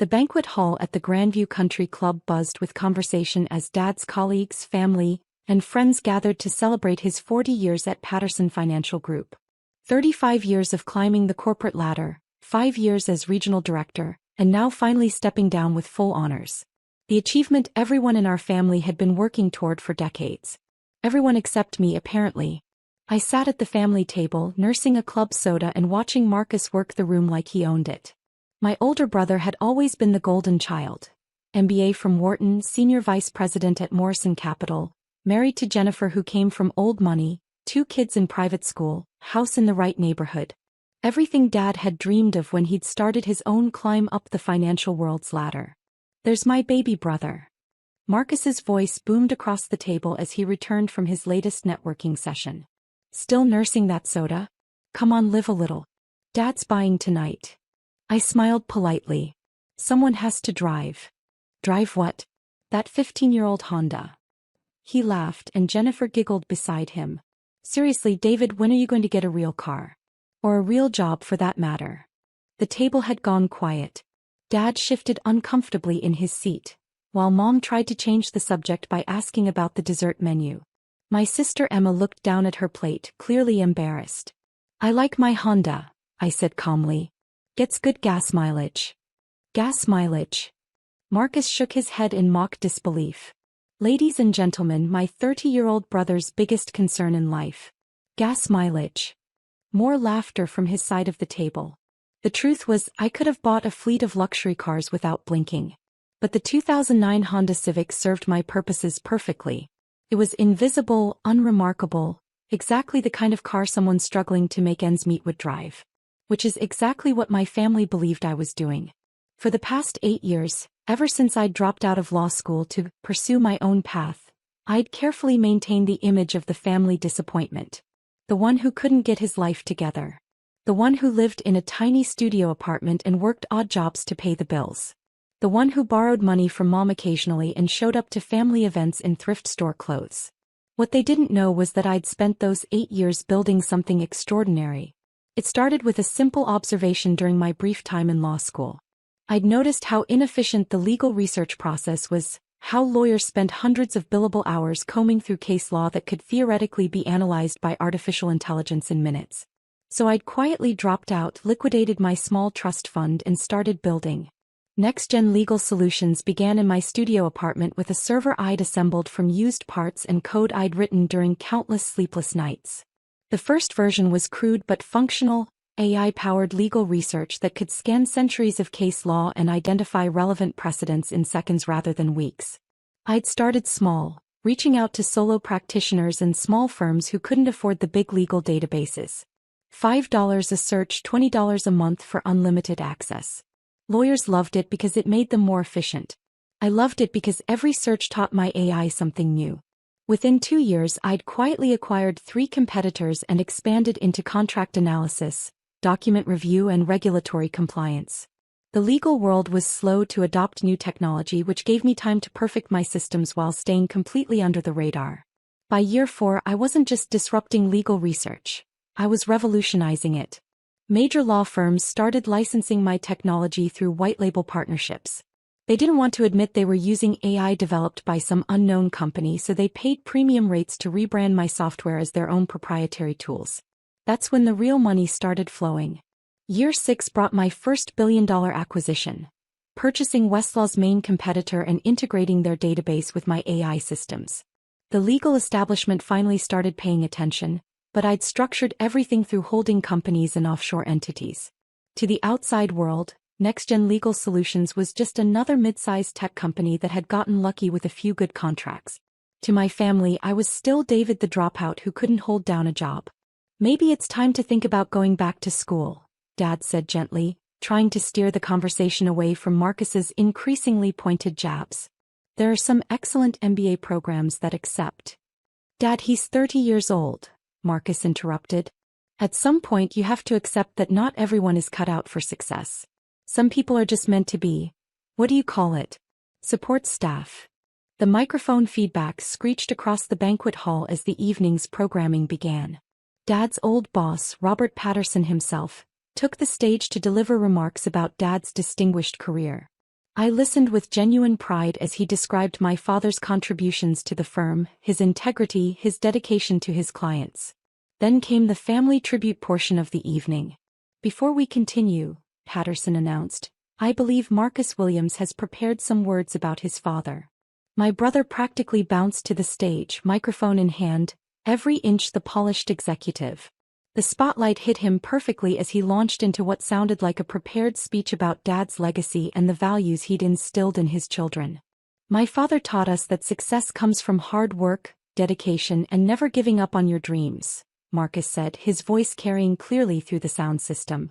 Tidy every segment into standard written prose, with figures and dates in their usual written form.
The banquet hall at the Grandview Country Club buzzed with conversation as Dad's colleagues, family, and friends gathered to celebrate his 40 years at Patterson Financial Group. 35 years of climbing the corporate ladder, 5 years as regional director, and now finally stepping down with full honors. The achievement everyone in our family had been working toward for decades. Everyone except me, apparently. I sat at the family table, nursing a club soda and watching Marcus work the room like he owned it. My older brother had always been the golden child. MBA from Wharton, senior vice president at Morrison Capital, married to Jennifer who came from old money, 2 kids in private school, house in the right neighborhood. Everything Dad had dreamed of when he'd started his own climb up the financial world's ladder. "There's my baby brother." Marcus's voice boomed across the table as he returned from his latest networking session. "Still nursing that soda? Come on, live a little. Dad's buying tonight." I smiled politely. "Someone has to drive." "Drive what?" "That 15-year-old Honda." He laughed and Jennifer giggled beside him. "Seriously, David, when are you going to get a real car? Or a real job for that matter?" The table had gone quiet. Dad shifted uncomfortably in his seat, while Mom tried to change the subject by asking about the dessert menu. My sister Emma looked down at her plate, clearly embarrassed. "I like my Honda," I said calmly. "Gets good gas mileage." "Gas mileage?" Marcus shook his head in mock disbelief. "Ladies and gentlemen, my 30-year-old brother's biggest concern in life. Gas mileage." More laughter from his side of the table. The truth was, I could have bought a fleet of luxury cars without blinking. But the 2009 Honda Civic served my purposes perfectly. It was invisible, unremarkable, exactly the kind of car someone struggling to make ends meet would drive. Which is exactly what my family believed I was doing. For the past 8 years, ever since I'd dropped out of law school to pursue my own path, I'd carefully maintained the image of the family disappointment. The one who couldn't get his life together. The one who lived in a tiny studio apartment and worked odd jobs to pay the bills. The one who borrowed money from Mom occasionally and showed up to family events in thrift store clothes. What they didn't know was that I'd spent those 8 years building something extraordinary. It started with a simple observation during my brief time in law school. I'd noticed how inefficient the legal research process was, how lawyers spent hundreds of billable hours combing through case law that could theoretically be analyzed by artificial intelligence in minutes. So I'd quietly dropped out, liquidated my small trust fund and started building. Next-gen legal solutions began in my studio apartment with a server I'd assembled from used parts and code I'd written during countless sleepless nights. The first version was crude but functional, AI-powered legal research that could scan centuries of case law and identify relevant precedents in seconds rather than weeks. I'd started small, reaching out to solo practitioners and small firms who couldn't afford the big legal databases. $5 a search, $20 a month for unlimited access. Lawyers loved it because it made them more efficient. I loved it because every search taught my AI something new. Within 2 years, I'd quietly acquired 3 competitors and expanded into contract analysis, document review and regulatory compliance. The legal world was slow to adopt new technology, which gave me time to perfect my systems while staying completely under the radar. By year 4, I wasn't just disrupting legal research. I was revolutionizing it. Major law firms started licensing my technology through white-label partnerships. They didn't want to admit they were using AI developed by some unknown company, so they paid premium rates to rebrand my software as their own proprietary tools. That's when the real money started flowing. Year 6 brought my first billion-dollar acquisition, purchasing Westlaw's main competitor and integrating their database with my AI systems. The legal establishment finally started paying attention, but I'd structured everything through holding companies and offshore entities. To the outside world, Next-Gen Legal Solutions was just another mid-sized tech company that had gotten lucky with a few good contracts. To my family, I was still David the dropout who couldn't hold down a job. "Maybe it's time to think about going back to school," Dad said gently, trying to steer the conversation away from Marcus's increasingly pointed jabs. "There are some excellent MBA programs that accept." "Dad, he's 30 years old," Marcus interrupted. "At some point you have to accept that not everyone is cut out for success. Some people are just meant to be, what do you call it? Support staff." The microphone feedback screeched across the banquet hall as the evening's programming began. Dad's old boss, Robert Patterson himself, took the stage to deliver remarks about Dad's distinguished career. I listened with genuine pride as he described my father's contributions to the firm, his integrity, his dedication to his clients. Then came the family tribute portion of the evening. Before we continue, Patterson announced, I believe Marcus Williams has prepared some words about his father. My brother practically bounced to the stage, microphone in hand, every inch the polished executive. The spotlight hit him perfectly as he launched into what sounded like a prepared speech about Dad's legacy and the values he'd instilled in his children. My father taught us that success comes from hard work, dedication, and never giving up on your dreams, Marcus said, his voice carrying clearly through the sound system.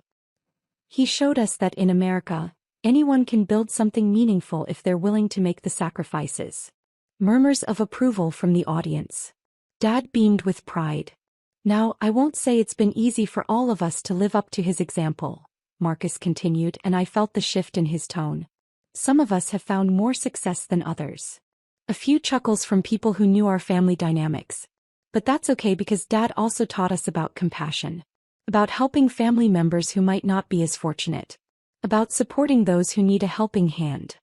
He showed us that in America, anyone can build something meaningful if they're willing to make the sacrifices. Murmurs of approval from the audience. Dad beamed with pride. Now, I won't say it's been easy for all of us to live up to his example, Marcus continued, and I felt the shift in his tone. Some of us have found more success than others. A few chuckles from people who knew our family dynamics. But that's okay because Dad also taught us about compassion. About helping family members who might not be as fortunate. About supporting those who need a helping hand.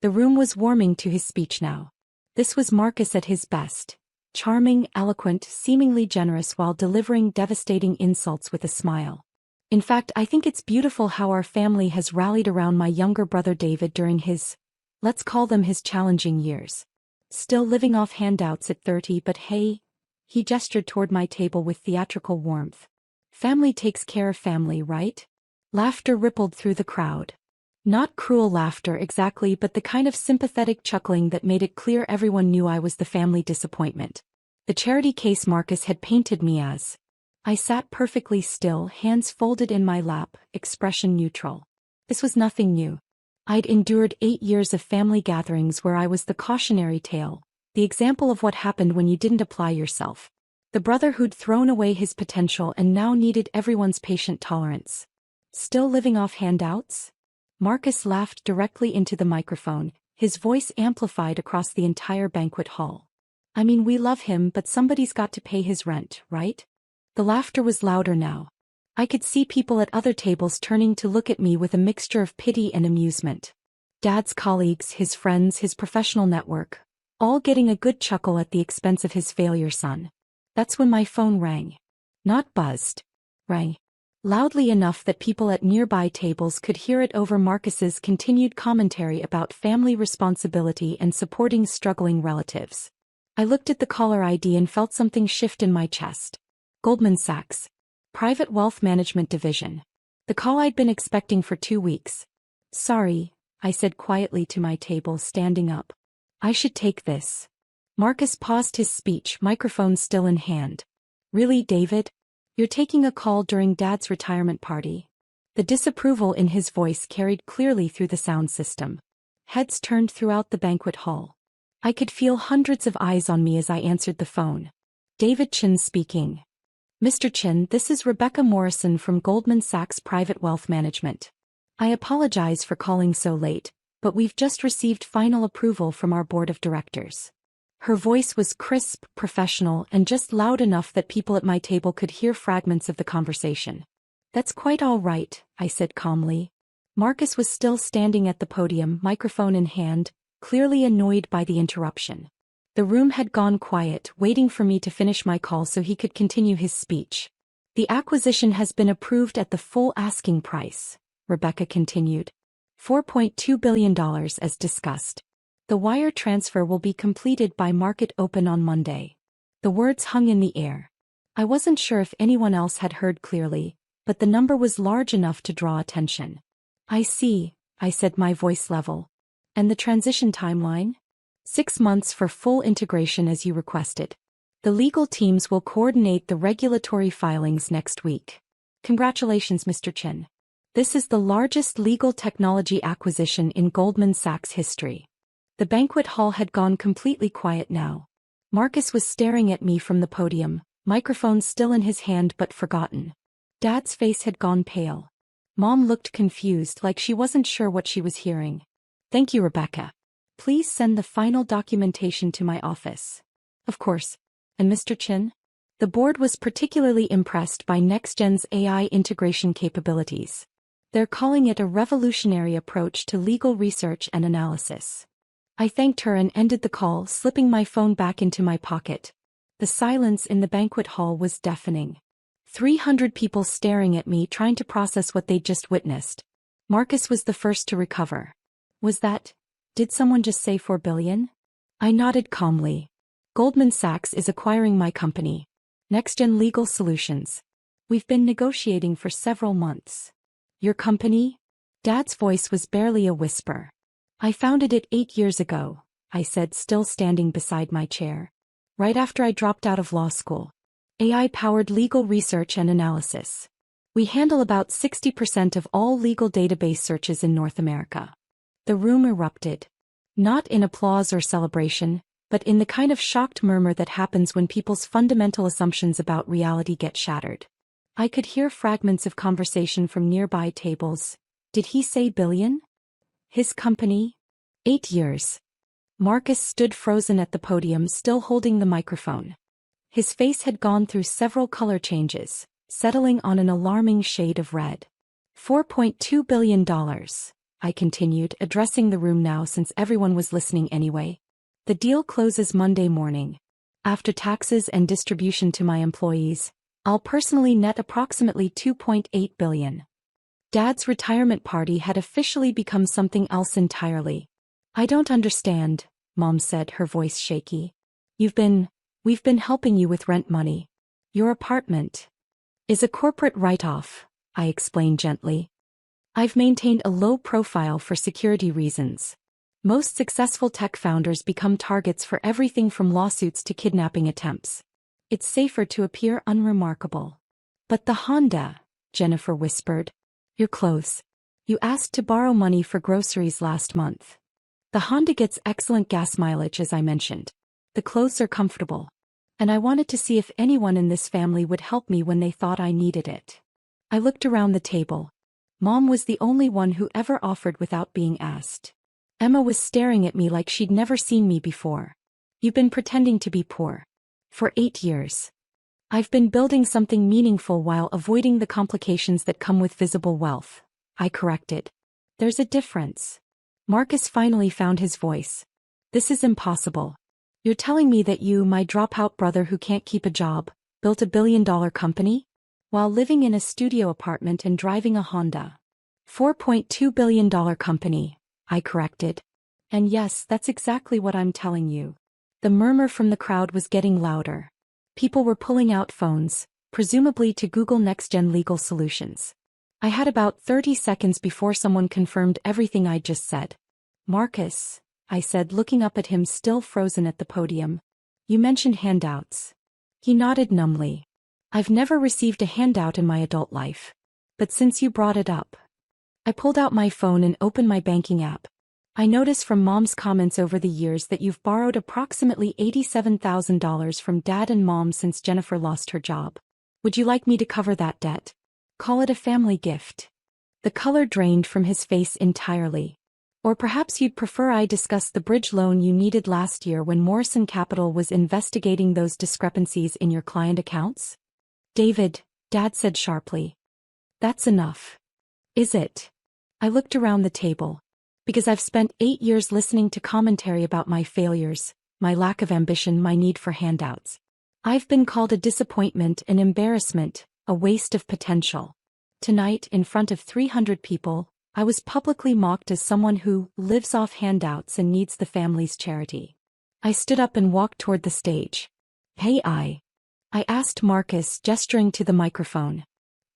The room was warming to his speech now. This was Marcus at his best. Charming, eloquent, seemingly generous while delivering devastating insults with a smile. In fact, I think it's beautiful how our family has rallied around my younger brother David during his, let's call them his challenging years. Still living off handouts at 30, but hey, he gestured toward my table with theatrical warmth. Family takes care of family, right? Laughter rippled through the crowd. Not cruel laughter exactly, but the kind of sympathetic chuckling that made it clear everyone knew I was the family disappointment. The charity case Marcus had painted me as. I sat perfectly still, hands folded in my lap, expression neutral. This was nothing new. I'd endured 8 years of family gatherings where I was the cautionary tale, the example of what happened when you didn't apply yourself. The brother who'd thrown away his potential and now needed everyone's patient tolerance. Still living off handouts? Marcus laughed directly into the microphone, his voice amplified across the entire banquet hall. I mean, we love him, but somebody's got to pay his rent, right? The laughter was louder now. I could see people at other tables turning to look at me with a mixture of pity and amusement. Dad's colleagues, his friends, his professional network, all getting a good chuckle at the expense of his failure son. That's when my phone rang. Not buzzed. Rang. Loudly enough that people at nearby tables could hear it over Marcus's continued commentary about family responsibility and supporting struggling relatives. I looked at the caller ID and felt something shift in my chest. Goldman Sachs. Private Wealth Management Division. The call I'd been expecting for 2 weeks. Sorry, I said quietly to my table, standing up. I should take this. Marcus paused his speech, microphone still in hand. Really, David? You're taking a call during Dad's retirement party? The disapproval in his voice carried clearly through the sound system. Heads turned throughout the banquet hall. I could feel hundreds of eyes on me as I answered the phone. David Chin speaking. Mr. Chin, this is Rebecca Morrison from Goldman Sachs Private Wealth Management. I apologize for calling so late, but we've just received final approval from our board of directors. Her voice was crisp, professional, and just loud enough that people at my table could hear fragments of the conversation. That's quite all right, I said calmly. Marcus was still standing at the podium, microphone in hand, clearly annoyed by the interruption. The room had gone quiet, waiting for me to finish my call so he could continue his speech. The acquisition has been approved at the full asking price, Rebecca continued. $4.2 billion as discussed. The wire transfer will be completed by market open on Monday. The words hung in the air. I wasn't sure if anyone else had heard clearly, but the number was large enough to draw attention. I see, I said, my voice level. And the transition timeline? 6 months for full integration as you requested. The legal teams will coordinate the regulatory filings next week. Congratulations, Mr. Chin. This is the largest legal technology acquisition in Goldman Sachs history. The banquet hall had gone completely quiet now. Marcus was staring at me from the podium, microphone still in his hand but forgotten. Dad's face had gone pale. Mom looked confused, like she wasn't sure what she was hearing. Thank you, Rebecca. Please send the final documentation to my office. Of course. And Mr. Chin? The board was particularly impressed by NextGen's AI integration capabilities. They're calling it a revolutionary approach to legal research and analysis. I thanked her and ended the call, slipping my phone back into my pocket. The silence in the banquet hall was deafening. 300 people staring at me, trying to process what they'd just witnessed. Marcus was the first to recover. Did someone just say 4 billion? I nodded calmly. Goldman Sachs is acquiring my company. NextGen Legal Solutions. We've been negotiating for several months. Your company? Dad's voice was barely a whisper. I founded it 8 years ago, I said, still standing beside my chair. Right after I dropped out of law school. AI-powered legal research and analysis. We handle about 60% of all legal database searches in North America. The room erupted. Not in applause or celebration, but in the kind of shocked murmur that happens when people's fundamental assumptions about reality get shattered. I could hear fragments of conversation from nearby tables. Did he say billion? His company? 8 years. Marcus stood frozen at the podium, still holding the microphone. His face had gone through several color changes, settling on an alarming shade of red. $4.2 billion, I continued, addressing the room now since everyone was listening anyway. The deal closes Monday morning. After taxes and distribution to my employees, I'll personally net approximately $2.8 billion. Dad's retirement party had officially become something else entirely. I don't understand, Mom said, her voice shaky. We've been helping you with rent money. Your apartment is a corporate write-off, I explained gently. I've maintained a low profile for security reasons. Most successful tech founders become targets for everything from lawsuits to kidnapping attempts. It's safer to appear unremarkable. But the Honda, Jennifer whispered. Your clothes. You asked to borrow money for groceries last month. The Honda gets excellent gas mileage, as I mentioned. The clothes are comfortable. And I wanted to see if anyone in this family would help me when they thought I needed it. I looked around the table. Mom was the only one who ever offered without being asked. Emma was staring at me like she'd never seen me before. You've been pretending to be poor. For 8 years. I've been building something meaningful while avoiding the complications that come with visible wealth, I corrected. There's a difference. Marcus finally found his voice. This is impossible. You're telling me that you, my dropout brother who can't keep a job, built $1 billion company? While living in a studio apartment and driving a Honda. $4.2 billion company, I corrected. And yes, that's exactly what I'm telling you. The murmur from the crowd was getting louder. People were pulling out phones, presumably to Google NextGen Legal Solutions. I had about 30 seconds before someone confirmed everything I'd just said. Marcus, I said, looking up at him still frozen at the podium. You mentioned handouts. He nodded numbly. I've never received a handout in my adult life. But since you brought it up. I pulled out my phone and opened my banking app. I noticed from Mom's comments over the years that you've borrowed approximately $87,000 from Dad and Mom since Jennifer lost her job. Would you like me to cover that debt? Call it a family gift. The color drained from his face entirely. Or perhaps you'd prefer I discuss the bridge loan you needed last year when Morrison Capital was investigating those discrepancies in your client accounts? David, Dad said sharply. That's enough. Is it? I looked around the table. Because I've spent 8 years listening to commentary about my failures, my lack of ambition, my need for handouts. I've been called a disappointment, an embarrassment, a waste of potential. Tonight, in front of 300 people, I was publicly mocked as someone who lives off handouts and needs the family's charity. I stood up and walked toward the stage. Hey, I asked Marcus, gesturing to the microphone.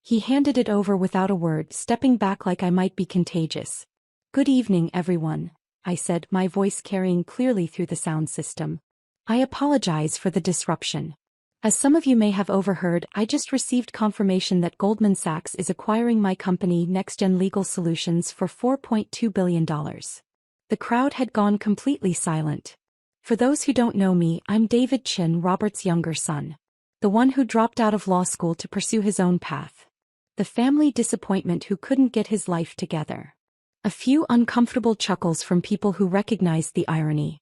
He handed it over without a word, stepping back like I might be contagious. Good evening, everyone, I said, my voice carrying clearly through the sound system. I apologize for the disruption. As some of you may have overheard, I just received confirmation that Goldman Sachs is acquiring my company NextGen Legal Solutions for $4.2 billion. The crowd had gone completely silent. For those who don't know me, I'm David Chin, Robert's younger son. The one who dropped out of law school to pursue his own path. The family disappointment who couldn't get his life together. A few uncomfortable chuckles from people who recognized the irony.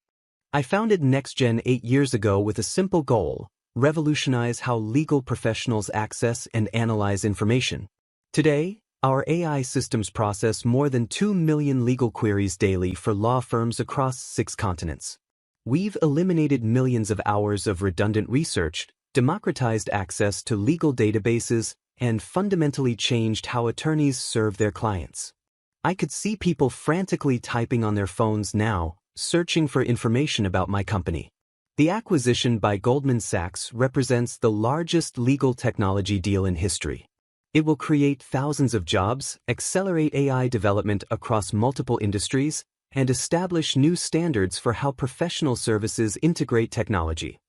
I founded NextGen 8 years ago with a simple goal: revolutionize how legal professionals access and analyze information. Today, Our AI systems process more than 2 million legal queries daily for law firms across 6 continents. We've eliminated millions of hours of redundant research, democratized access to legal databases, and fundamentally changed how attorneys serve their clients. I could see people frantically typing on their phones now, searching for information about my company. The acquisition by Goldman Sachs represents the largest legal technology deal in history. It will create thousands of jobs, accelerate AI development across multiple industries, and establish new standards for how professional services integrate technology.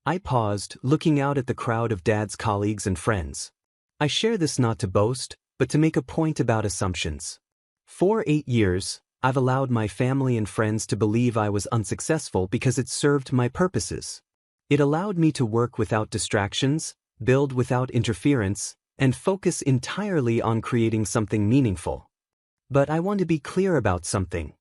I paused, looking out at the crowd of Dad's colleagues and friends. I share this not to boast, but to make a point about assumptions. For 8 years, I've allowed my family and friends to believe I was unsuccessful because it served my purposes. It allowed me to work without distractions, build without interference, and focus entirely on creating something meaningful. But I want to be clear about something.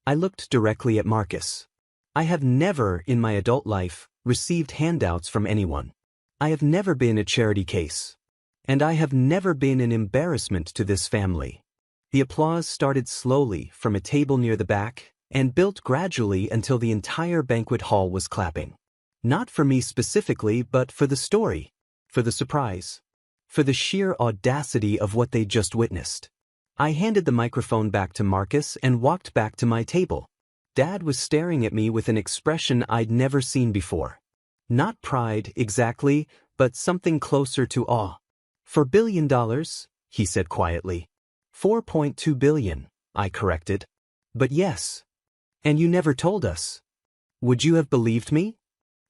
I looked directly at Marcus. I have never, in my adult life, received handouts from anyone. I have never been a charity case. And I have never been an embarrassment to this family. The applause started slowly from a table near the back and built gradually until the entire banquet hall was clapping. Not for me specifically, but for the story, for the surprise, for the sheer audacity of what they just witnessed. I handed the microphone back to Marcus and walked back to my table. Dad was staring at me with an expression I'd never seen before. Not pride, exactly, but something closer to awe. $4 billion, he said quietly. 4.2 billion, I corrected. But yes. And you never told us. Would you have believed me?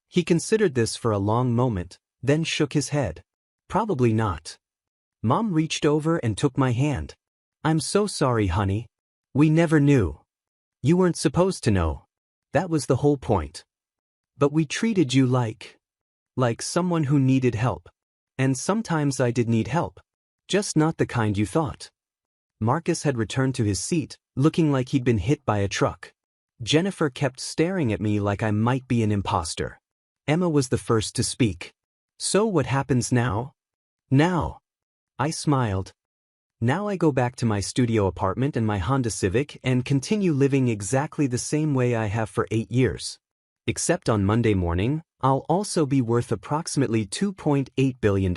He considered this for a long moment, then shook his head. Probably not. Mom reached over and took my hand. I'm so sorry, honey. We never knew. You weren't supposed to know. That was the whole point. But we treated you like someone who needed help. And sometimes I did need help. Just not the kind you thought. Marcus had returned to his seat, looking like he'd been hit by a truck. Jennifer kept staring at me like I might be an imposter. Emma was the first to speak. So what happens now? Now. I smiled. Now I go back to my studio apartment and my Honda Civic and continue living exactly the same way I have for 8 years. Except on Monday morning, I'll also be worth approximately $2.8 billion.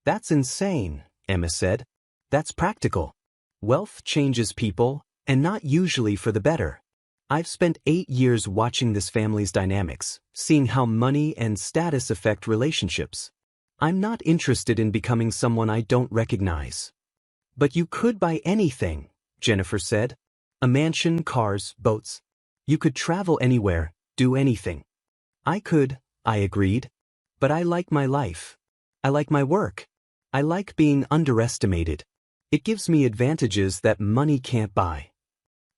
That's insane, Emma said. That's practical. Wealth changes people, and not usually for the better. I've spent 8 years watching this family's dynamics, seeing how money and status affect relationships. I'm not interested in becoming someone I don't recognize. But you could buy anything, Jennifer said. A mansion, cars, boats. You could travel anywhere, do anything. I could, I agreed. But I like my life. I like my work. I like being underestimated. It gives me advantages that money can't buy.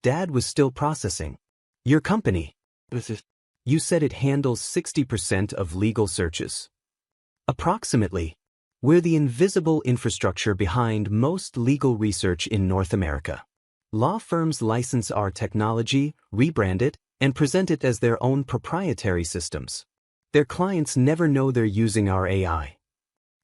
Dad was still processing. Your company. You said it handles 60% of legal searches. Approximately. We're the invisible infrastructure behind most legal research in North America. Law firms license our technology, rebrand it, and present it as their own proprietary systems. Their clients never know they're using our AI.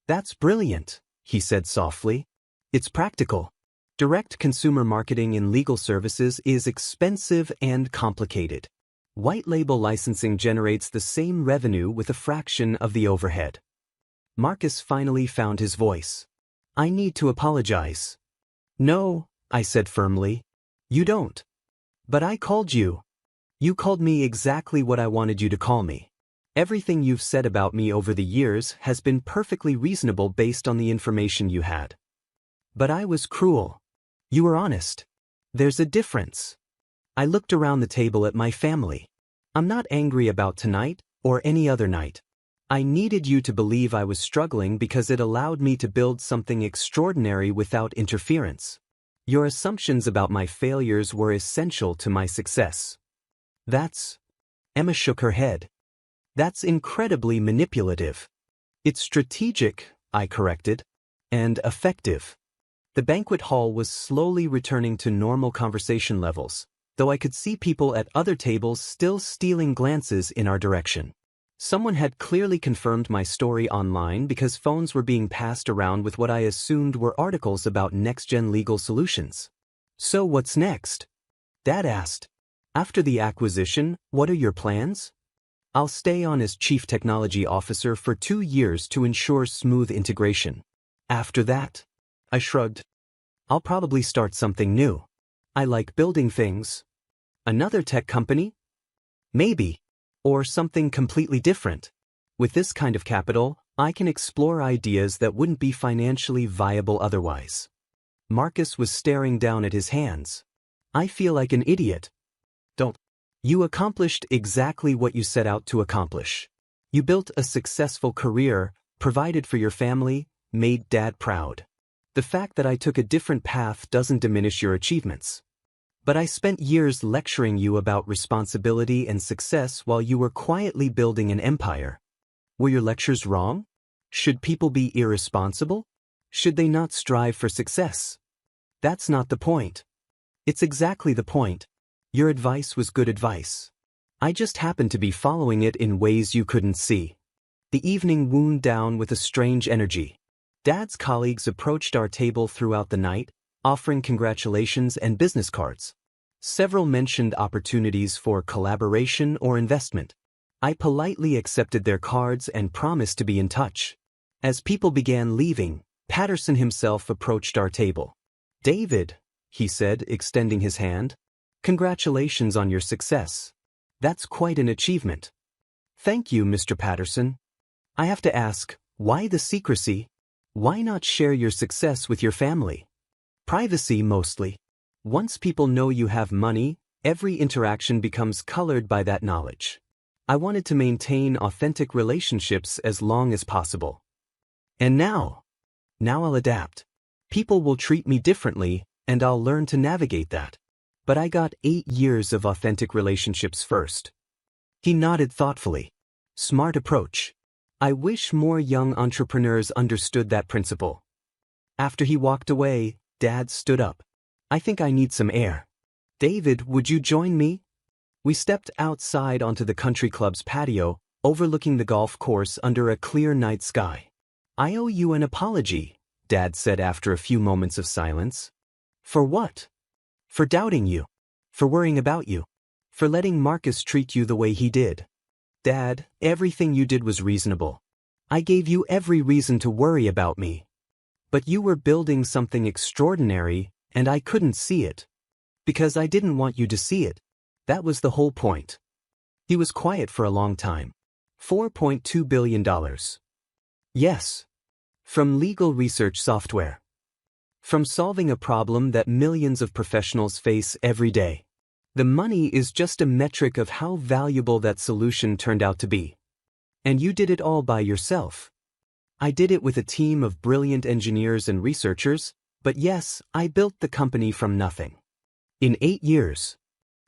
That's brilliant, he said softly. It's practical. Direct consumer marketing in legal services is expensive and complicated. White label licensing generates the same revenue with a fraction of the overhead. Marcus finally found his voice. I need to apologize. No, I said firmly. You don't. But I called you. You called me exactly what I wanted you to call me. Everything you've said about me over the years has been perfectly reasonable based on the information you had. But I was cruel. You were honest. There's a difference. I looked around the table at my family. I'm not angry about tonight or any other night. I needed you to believe I was struggling because it allowed me to build something extraordinary without interference. Your assumptions about my failures were essential to my success. Emma shook her head. That's incredibly manipulative. It's strategic, I corrected, and effective. The banquet hall was slowly returning to normal conversation levels, though I could see people at other tables still stealing glances in our direction. Someone had clearly confirmed my story online because phones were being passed around with what I assumed were articles about next-gen legal solutions. So what's next? Dad asked. After the acquisition, what are your plans? I'll stay on as Chief Technology Officer for 2 years to ensure smooth integration. After that, I shrugged. I'll probably start something new. I like building things. Another tech company? Maybe. Or something completely different. With this kind of capital, I can explore ideas that wouldn't be financially viable otherwise. Marcus was staring down at his hands. I feel like an idiot. Don't. You accomplished exactly what you set out to accomplish. You built a successful career, provided for your family, made Dad proud. The fact that I took a different path doesn't diminish your achievements. But I spent years lecturing you about responsibility and success while you were quietly building an empire. Were your lectures wrong? Should people be irresponsible? Should they not strive for success? That's not the point. It's exactly the point. Your advice was good advice. I just happened to be following it in ways you couldn't see. The evening wound down with a strange energy. Dad's colleagues approached our table throughout the night, offering congratulations and business cards. Several mentioned opportunities for collaboration or investment. I politely accepted their cards and promised to be in touch. As people began leaving, Patterson himself approached our table. David, he said, extending his hand. Congratulations on your success. That's quite an achievement. Thank you, Mr. Patterson. I have to ask, why the secrecy? Why not share your success with your family? Privacy mostly. Once people know you have money, every interaction becomes colored by that knowledge. I wanted to maintain authentic relationships as long as possible. And now I'll adapt. People will treat me differently, and I'll learn to navigate that. But I got 8 years of authentic relationships first. He nodded thoughtfully. Smart approach. I wish more young entrepreneurs understood that principle. After he walked away, Dad stood up. I think I need some air. David, would you join me? We stepped outside onto the country club's patio, overlooking the golf course under a clear night sky. I owe you an apology, Dad said after a few moments of silence. For what? For doubting you. For worrying about you. For letting Marcus treat you the way he did. Dad, everything you did was reasonable. I gave you every reason to worry about me. But you were building something extraordinary, and I couldn't see it. Because I didn't want you to see it. That was the whole point. He was quiet for a long time. $4.2 billion. Yes. From legal research software. From solving a problem that millions of professionals face every day. The money is just a metric of how valuable that solution turned out to be. And you did it all by yourself. I did it with a team of brilliant engineers and researchers, but yes, I built the company from nothing. In 8 years.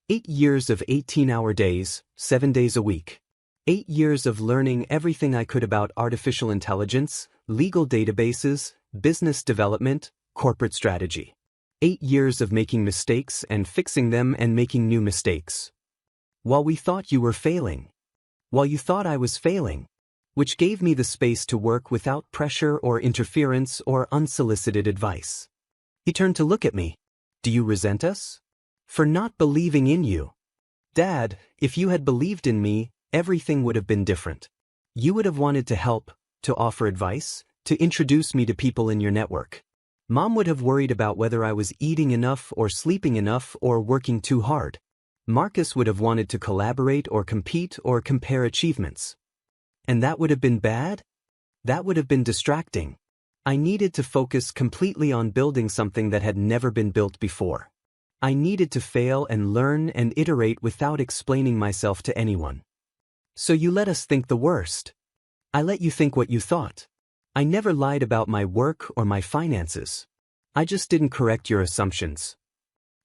8 years of 18-hour days, 7 days a week. 8 years of learning everything I could about artificial intelligence, legal databases, business development, corporate strategy. 8 years of making mistakes and fixing them and making new mistakes. While we thought you were failing. While you thought I was failing. Which gave me the space to work without pressure or interference or unsolicited advice. He turned to look at me. Do you resent us? For not believing in you. Dad, if you had believed in me, everything would have been different. You would have wanted to help, to offer advice, to introduce me to people in your network. Mom would have worried about whether I was eating enough or sleeping enough or working too hard. Marcus would have wanted to collaborate or compete or compare achievements. And that would have been bad? That would have been distracting. I needed to focus completely on building something that had never been built before. I needed to fail and learn and iterate without explaining myself to anyone. So you let us think the worst. I let you think what you thought. I never lied about my work or my finances. I just didn't correct your assumptions.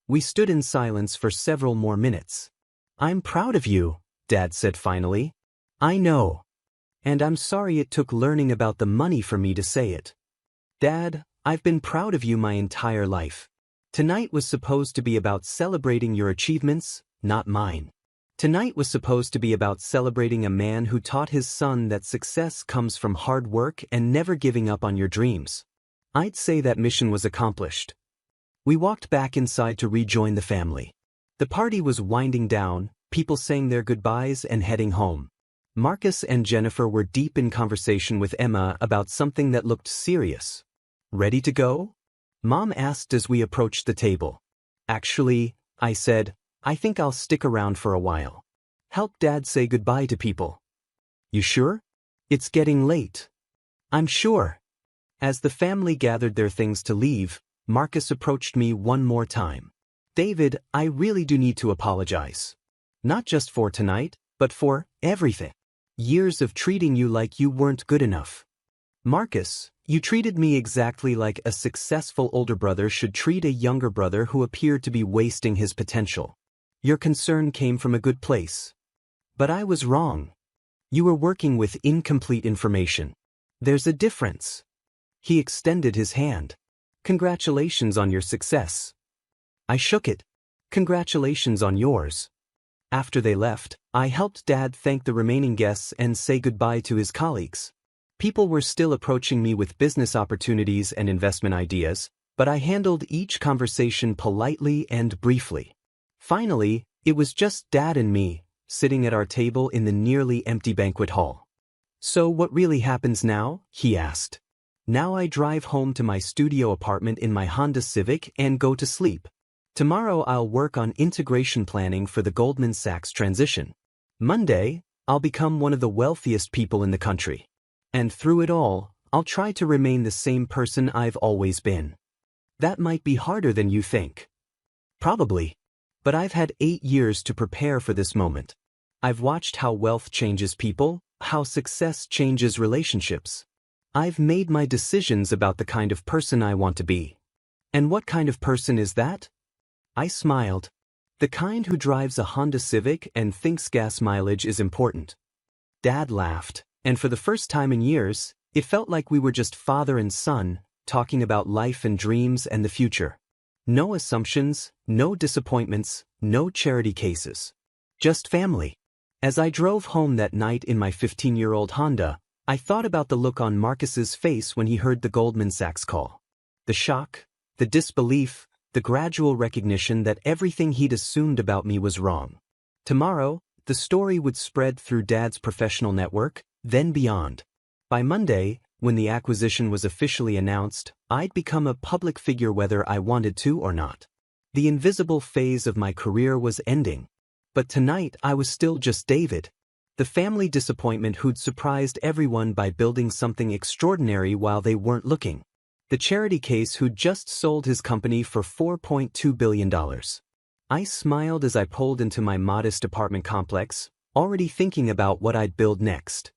We stood in silence for several more minutes. I'm proud of you, Dad said finally. I know. And I'm sorry it took learning about the money for me to say it. Dad, I've been proud of you my entire life. Tonight was supposed to be about celebrating your achievements, not mine. Tonight was supposed to be about celebrating a man who taught his son that success comes from hard work and never giving up on your dreams. I'd say that mission was accomplished. We walked back inside to rejoin the family. The party was winding down, people saying their goodbyes and heading home. Marcus and Jennifer were deep in conversation with Emma about something that looked serious. "Ready to go?" Mom asked as we approached the table. "Actually," I said, "I think I'll stick around for a while. Help Dad say goodbye to people." "You sure? It's getting late." "I'm sure." As the family gathered their things to leave, Marcus approached me one more time. "David, I really do need to apologize. Not just for tonight, but for everything. Years of treating you like you weren't good enough. Marcus, you treated me exactly like a successful older brother should treat a younger brother who appeared to be wasting his potential. Your concern came from a good place. But I was wrong. You were working with incomplete information. There's a difference." He extended his hand. "Congratulations on your success." I shook it. "Congratulations on yours." After they left, I helped Dad thank the remaining guests and say goodbye to his colleagues. People were still approaching me with business opportunities and investment ideas, but I handled each conversation politely and briefly. Finally, it was just Dad and me, sitting at our table in the nearly empty banquet hall. "So what really happens now?" he asked. "Now I drive home to my studio apartment in my Honda Civic and go to sleep. Tomorrow I'll work on integration planning for the Goldman Sachs transition. Monday, I'll become one of the wealthiest people in the country. And through it all, I'll try to remain the same person I've always been." That might be harder than you think. Probably. But I've had 8 years to prepare for this moment. I've watched how wealth changes people, how success changes relationships. I've made my decisions about the kind of person I want to be. And what kind of person is that? I smiled. The kind who drives a Honda Civic and thinks gas mileage is important. Dad laughed, and for the first time in years, it felt like we were just father and son, talking about life and dreams and the future. No assumptions, no disappointments, no charity cases. Just family. As I drove home that night in my 15-year-old Honda, I thought about the look on Marcus's face when he heard the Goldman Sachs call. The shock, the disbelief, the gradual recognition that everything he'd assumed about me was wrong. Tomorrow, the story would spread through Dad's professional network, then beyond. By Monday, when the acquisition was officially announced, I'd become a public figure whether I wanted to or not. The invisible phase of my career was ending. But tonight I was still just David, the family disappointment who'd surprised everyone by building something extraordinary while they weren't looking. The charity case who'd just sold his company for $4.2 billion. I smiled as I pulled into my modest apartment complex, already thinking about what I'd build next.